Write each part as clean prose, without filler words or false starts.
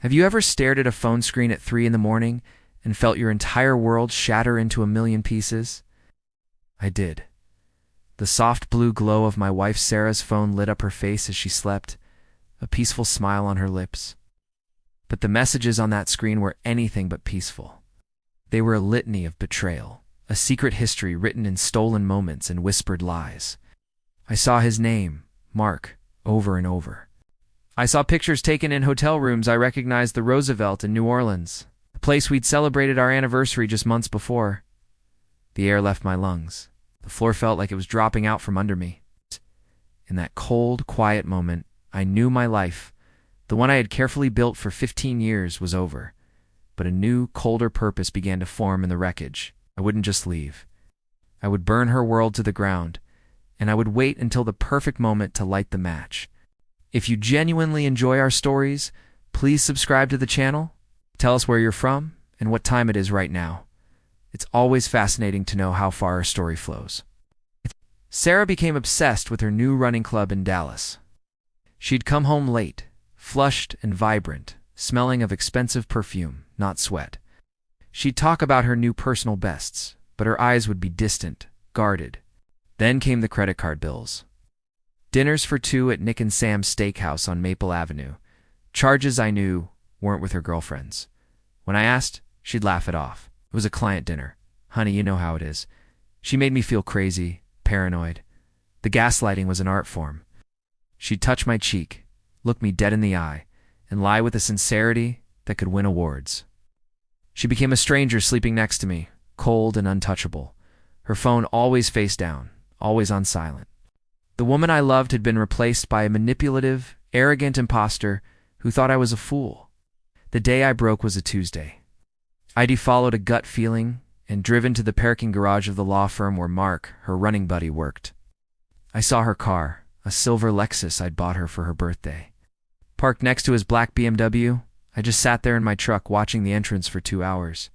Have you ever stared at a phone screen at 3 in the morning and felt your entire world shatter into a million pieces? I did. The soft blue glow of my wife Sarah's phone lit up her face as she slept, a peaceful smile on her lips. But the messages on that screen were anything but peaceful. They were a litany of betrayal, a secret history written in stolen moments and whispered lies. I saw his name, Mark, over and over. I saw pictures taken in hotel rooms I recognized, the Roosevelt in New Orleans, the place we'd celebrated our anniversary just months before. The air left my lungs. The floor felt like it was dropping out from under me. In that cold, quiet moment, I knew my life, the one I had carefully built for 15 years, was over. But a new, colder purpose began to form in the wreckage. I wouldn't just leave. I would burn her world to the ground, and I would wait until the perfect moment to light the match. If you genuinely enjoy our stories, please subscribe to the channel. Tell us where you're from and what time it is right now. It's always fascinating to know how far our story flows. Sarah became obsessed with her new running club in Dallas. She'd come home late, flushed and vibrant, smelling of expensive perfume, not sweat. She'd talk about her new personal bests, but her eyes would be distant, guarded. Then came the credit card bills. Dinners for two at Nick and Sam's Steakhouse on Maple Avenue. Charges I knew weren't with her girlfriends. When I asked, she'd laugh it off. It was a client dinner. Honey, you know how it is. She made me feel crazy, paranoid. The gaslighting was an art form. She'd touch my cheek, look me dead in the eye, and lie with a sincerity that could win awards. She became a stranger sleeping next to me, cold and untouchable. Her phone always face down, always on silent. The woman I loved had been replaced by a manipulative, arrogant imposter who thought I was a fool. The day I broke was a Tuesday. I'd followed a gut feeling and driven to the parking garage of the law firm where Mark, her running buddy, worked. I saw her car, a silver Lexus I'd bought her for her birthday. Parked next to his black BMW, I just sat there in my truck watching the entrance for 2 hours.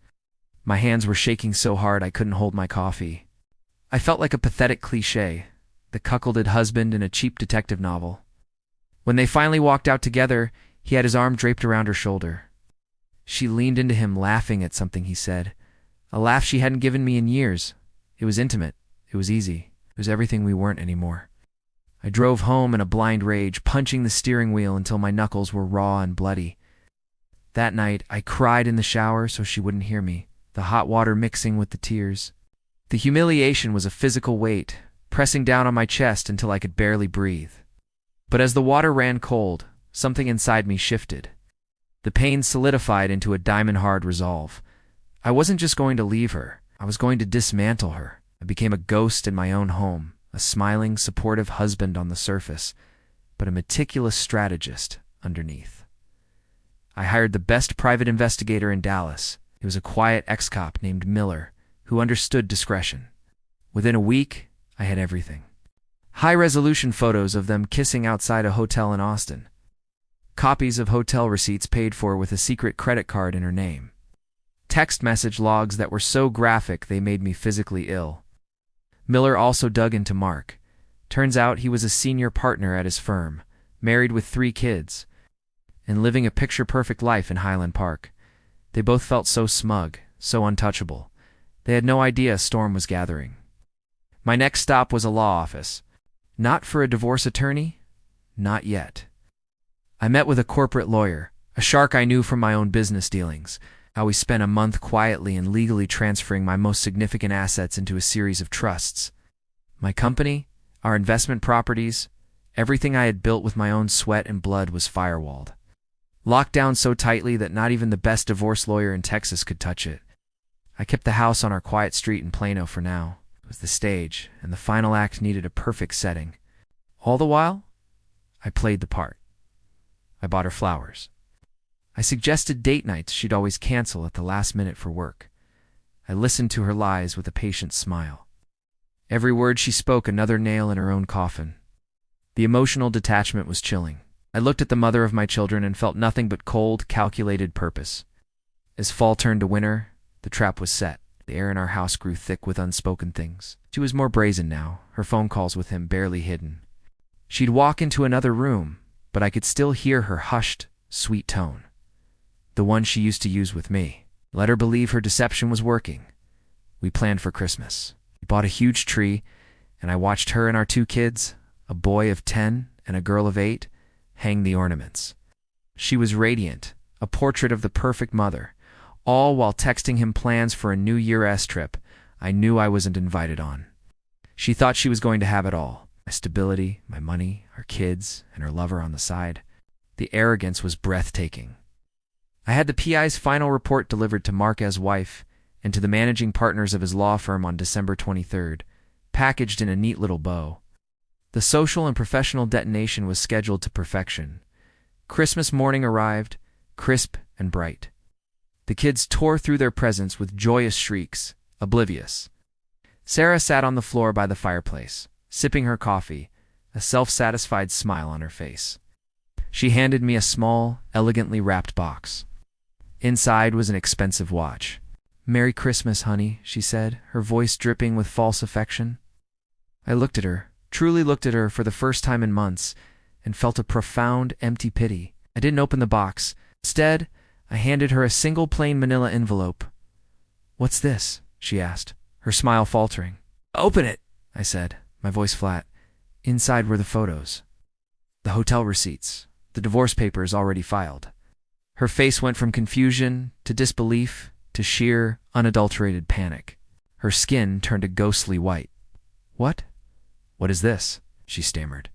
My hands were shaking so hard I couldn't hold my coffee. I felt like a pathetic cliché, the cuckolded husband in a cheap detective novel. When they finally walked out together, he had his arm draped around her shoulder. She leaned into him, laughing at something he said, a laugh she hadn't given me in years. It was intimate. It was easy. It was everything we weren't anymore. I drove home in a blind rage, punching the steering wheel until my knuckles were raw and bloody. That night, I cried in the shower so she wouldn't hear me, the hot water mixing with the tears. The humiliation was a physical weight, pressing down on my chest until I could barely breathe. But as the water ran cold, something inside me shifted. The pain solidified into a diamond-hard resolve. I wasn't just going to leave her. I was going to dismantle her. I became a ghost in my own home, a smiling, supportive husband on the surface, but a meticulous strategist underneath. I hired the best private investigator in Dallas. He was a quiet ex-cop named Miller, who understood discretion. Within a week, I had everything. High-resolution photos of them kissing outside a hotel in Austin. Copies of hotel receipts paid for with a secret credit card in her name. Text message logs that were so graphic they made me physically ill. Miller also dug into Mark. Turns out he was a senior partner at his firm, married with 3 kids, and living a picture-perfect life in Highland Park. They both felt so smug, so untouchable. They had no idea a storm was gathering. My next stop was a law office. Not for a divorce attorney? Not yet. I met with a corporate lawyer, a shark I knew from my own business dealings, how we spent a month quietly and legally transferring my most significant assets into a series of trusts. My company, our investment properties, everything I had built with my own sweat and blood was firewalled. Locked down so tightly that not even the best divorce lawyer in Texas could touch it. I kept the house on our quiet street in Plano for now. It was the stage, and the final act needed a perfect setting. All the while, I played the part. I bought her flowers. I suggested date nights she'd always cancel at the last minute for work. I listened to her lies with a patient smile. Every word she spoke another nail in her own coffin. The emotional detachment was chilling. I looked at the mother of my children and felt nothing but cold, calculated purpose. As fall turned to winter, the trap was set. The air in our house grew thick with unspoken things. She was more brazen now, her phone calls with him barely hidden. She'd walk into another room, but I could still hear her hushed, sweet tone. the one she used to use with me. Let her believe her deception was working. We planned for Christmas. We bought a huge tree, and I watched her and our 2 kids, a boy of 10 and a girl of 8, hang the ornaments. She was radiant, a portrait of the perfect mother, all while texting him plans for a New Year's trip I knew I wasn't invited on. She thought she was going to have it all: my stability, my money, our kids, and her lover on the side. The arrogance was breathtaking. I had the PI's final report delivered to Marquez's wife and to the managing partners of his law firm on December 23rd, packaged in a neat little bow. The social and professional detonation was scheduled to perfection. Christmas morning arrived, crisp and bright. The kids tore through their presents with joyous shrieks, oblivious. Sarah sat on the floor by the fireplace, sipping her coffee, a self-satisfied smile on her face. She handed me a small, elegantly wrapped box. Inside was an expensive watch. "Merry Christmas, honey," she said, her voice dripping with false affection. I looked at her, truly looked at her for the first time in months, and felt a profound, empty pity. I didn't open the box. Instead, I handed her a single plain manila envelope. "What's this?" she asked, her smile faltering. "Open it," I said, my voice flat. Inside were the photos, the hotel receipts, the divorce papers already filed. Her face went from confusion to disbelief to sheer, unadulterated panic. Her skin turned a ghostly white. "What? What is this?" she stammered.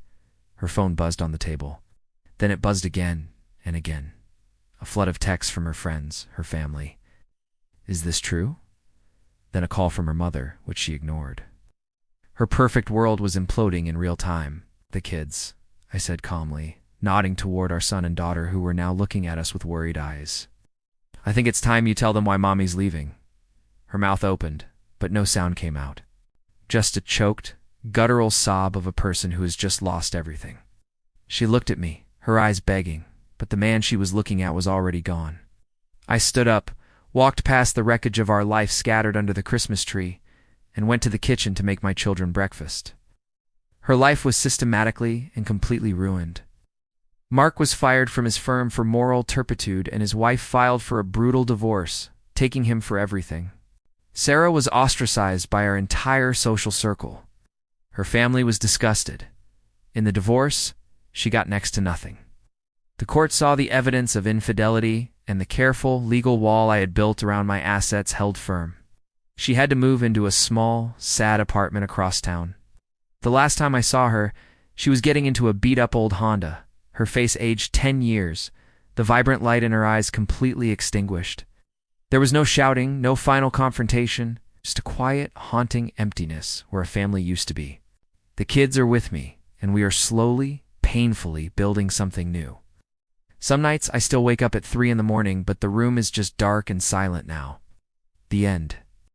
Her phone buzzed on the table. Then it buzzed again and again. A flood of texts from her friends, her family. "Is this true?" Then a call from her mother, which she ignored. Her perfect world was imploding in real time. "The kids," I said calmly, nodding toward our son and daughter who were now looking at us with worried eyes. "I think it's time you tell them why Mommy's leaving." Her mouth opened, but no sound came out. Just a choked, guttural sob of a person who has just lost everything. She looked at me, her eyes begging, but the man she was looking at was already gone. I stood up, walked past the wreckage of our life scattered under the Christmas tree, and went to the kitchen to make my children breakfast. Her life was systematically and completely ruined. Mark was fired from his firm for moral turpitude, and his wife filed for a brutal divorce, taking him for everything. Sarah was ostracized by our entire social circle. Her family was disgusted. In the divorce, she got next to nothing. The court saw the evidence of infidelity, and the careful, legal wall I had built around my assets held firm. She had to move into a small, sad apartment across town. The last time I saw her, she was getting into a beat-up old Honda, her face aged 10 years, the vibrant light in her eyes completely extinguished. There was no shouting, no final confrontation, just a quiet, haunting emptiness where a family used to be. The kids are with me, and we are slowly, painfully building something new. Some nights I still wake up at 3 in the morning, but the room is just dark and silent now. The end.